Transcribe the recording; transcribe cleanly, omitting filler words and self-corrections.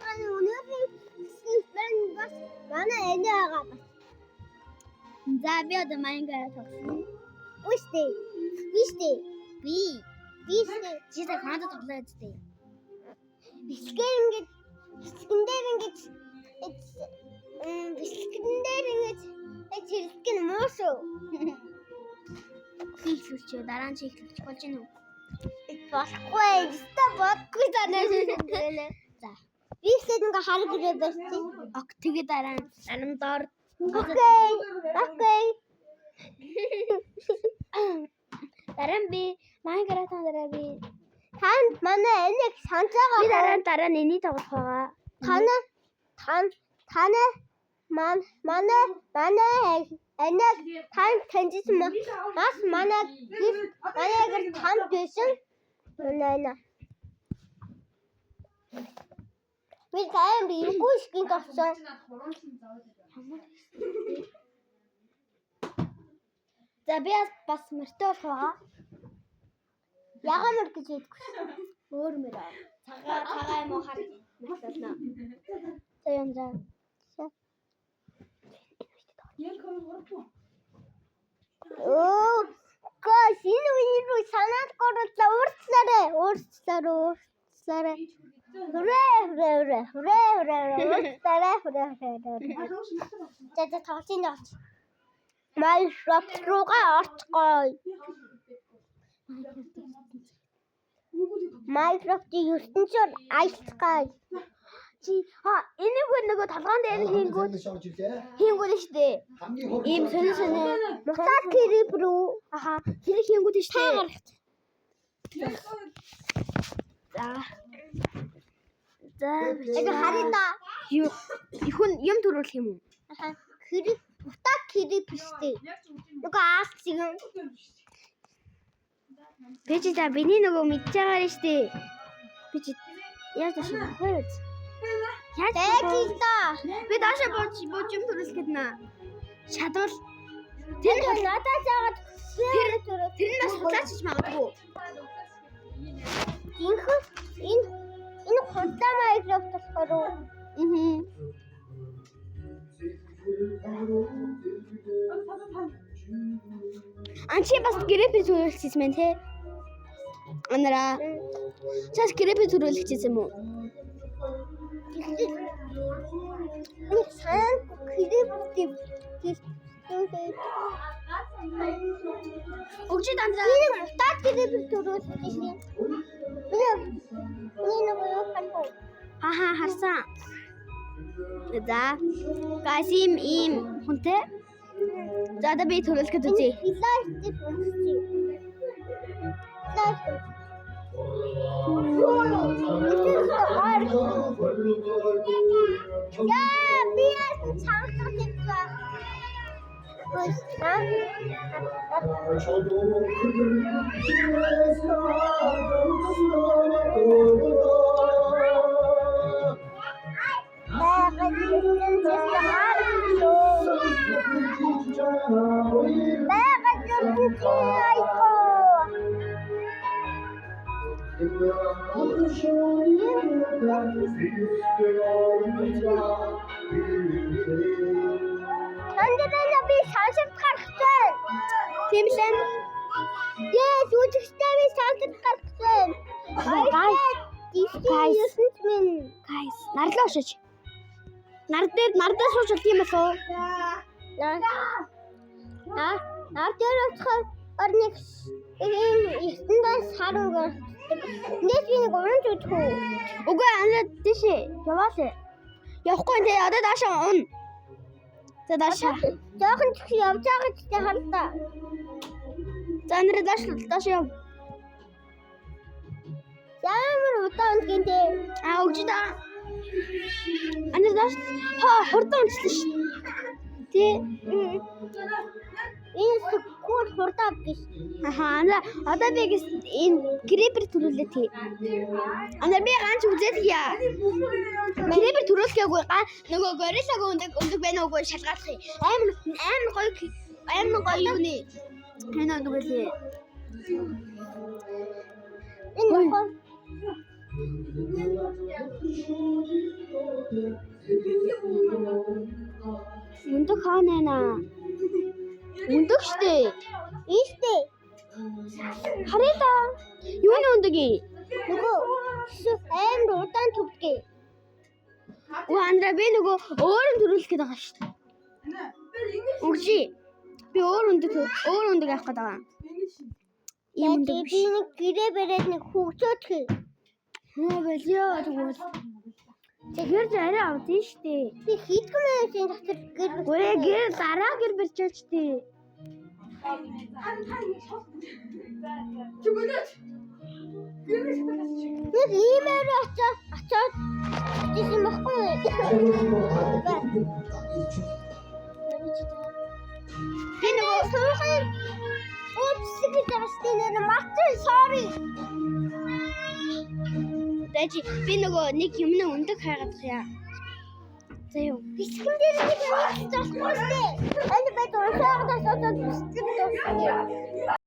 Таны өнөөдрийн стилбэн бас манай энэ байгаа бас. За би одоо Майнкрафт тоглоно. Үстэй. Би жишээ ханаад тоглоо үстэй. Бэлгэр ингэж чирлэг нь муу шүү. Хийлүүлчихээ дараа нь хийлүүлчих болж гинэ үү? Болохгүй. Бодгүй танаа. За. Би ихтэй ингээ хараг ирээ барьчих. Ок тэгээ дараа нь доор. Окей. Дараа нь би Майнкрафт дараа би танд манай энийг санаж байгаа. Би дараа нь энийг тоглох байгаа. Манай энийг танд таньж бас манайгаар танд байсан. Манай би тань би юуш гин тогсон. За би бас мөртөө байгаа. Яга мөр гэж ядгүй. Өөр мөр. Цагаа юм уу харах. Мөртөлнө. За юм за. Оо, гоо шинэ санаад горлоо уртлаарэ. Хүрээ. За тоглосон яач. Майнкрафт руугаа орцгоё. Майнкрафтын ертөнцөөр аялцгаая. Чи энийг нөгөө толгоон дээр хийнгүүт штэ. Ийм сонь. Мутат крип рүү. Тэр хийнгүүт штэ. За. Яг харина. Юм төрүүлэх юм уу? Крип, мутат крип штэ. Нөгөө ааст юм. Бич та биний нөгөө мэдж байгаа штэ. Бич яаж ашиг хөөж. Би даашаа бууж юм төрүүлэх гэднэ. Шадвал тэр надад жаагаад тэр нь бас хулаачих магадгүй. Энэ худаа Майнкрафт болохоор. Анчи бас грэпи төрүүлчихсэн мэн те. Анара. Чаас грэпи төрүүлчихсэн юм уу? Сан грэпи. Өгч дандаа. Энэ мутат грэпи төрүүлчихсэн. Харсан. За. Гасим им хүнтэй. За да би төрүүлэхэд үзье. Яа, би чамтай хэлсэн. Андерна би шансад гаргасан. Тимсэн. Яа, зүгтээ би шансад гаргасан. Guys, нарлаа шиж. Нардаа суучвал тийм ээ. Нар дээр очих орныг ийм эсэндээс харангуй. Нэс би нэг унж үзэх үү? Үгүй анаа тийшээ. Яваалаа. Явахгүй нэ одоо даашаа ун. За даашаа. Жоохон ч явж байгаа ч тэ харлаа. За нэр даашаа яв. Ямар удаан гинэ. Өгч та. Анаа даашаа хурдан унчлаа ш. Тэ. Энэ сүгүүр хурдаа биш. Одоо би энэ крипер төрүүлээ тий. Анаа би ганц үзээд яа. Крипер төрүүлэхгүй нөгөө гориллаг өндөг байна уугүй шалгаалах юм. Амар гоё юу нэ. Энэ нөгөө лээ. Энэ Өндөг хаана? Өндөг штэ. Ийштэй. Харъя да. Юуны өндөгийг? Нөгөө амар удаан төвдгий. Уу андра би нөгөө өөр төрүүлэх гээд байгаа штэ. Үгүй. Би өөр өндөг авах гээд байгаа. Ийм өндөг би нэг гэрээ бариад нэг хөгжөөдгий. Болио тэгвэл. Тэгэхээр арай авдээ штэ. Би хийдгэн байсан дотор гэр. Өө гэр дараа гэр барьчаач штэ. Нэг имээр очоод тийм байхгүй. Би нөгөө суухын oops гэжтэй мартын sorry. Дэжи би нөгөө нэг юмны өндөг хайгаад байгаа. За юу. Бисгэн дээр нэг юм засахгүй штэ. Энэ бай дуусаад асууад бисгэн дуусах.